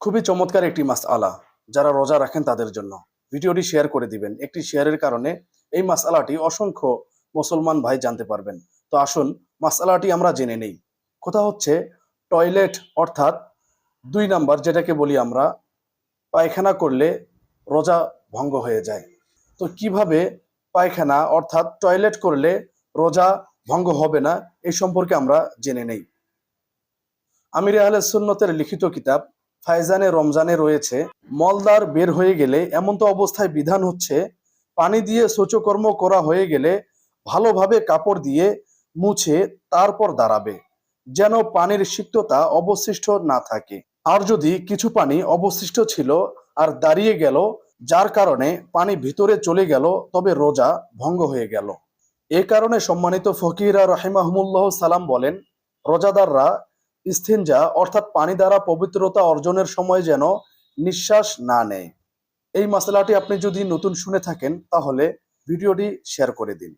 খুবই চমৎকার একটি মাসআলা, যারা রোজা রাখেন তাদের জন্য। ভিডিওটি শেয়ার করে দিবেন। একটি শেয়ারের কারণে এই মাসআলাটি অসংখ্য মুসলমান ভাই জানতে পারবেন। তো আসুন মাসআলাটি আমরা জেনে নেই। কথা হচ্ছে টয়লেট, অর্থাৎ ২ নাম্বার যেটাকে বলি আমরা, পায়খানা করলে রোজা ভঙ্গ হয়ে যায়। তো কিভাবে পায়খানা অর্থাৎ টয়লেট করলে রোজা ভঙ্গ হবে না, এই সম্পর্কে আমরা জেনে নেই। আমিরে আহলে সুন্নতের লিখিত কিতাব ফায়জানে রমজানে রয়েছে, মলদার বের হয়ে গেলে এমন্ত অবস্থায় বিধান হচ্ছে, পানি দিয়ে শৌচকর্ম করা হয়ে গেলে ভালোভাবে কাপড় দিয়ে মুছে তারপর দাঁড়াবে, যেন পানির সিক্ততা অবশিষ্ট না থাকে। আর যদি কিছু পানি অবশিষ্ট ছিল আর দাঁড়িয়ে গেল, যার কারণে পানি ভিতরে চলে গেল, তবে রোজা ভঙ্গ হয়ে গেল। এ কারণে সম্মানিত ফকিরা রাহিমাহুমুল্লাহ সালাম বলেন, রোজাদাররা ইস্তিনজা অর্থাৎ পানি দ্বারা পবিত্রতা অর্জনের সময় যেন নিঃশ্বাস না নেয়। এই মাসলাটি আপনি যদি নতুন শুনে থাকেন তাহলে ভিডিওটি শেয়ার করে দিন।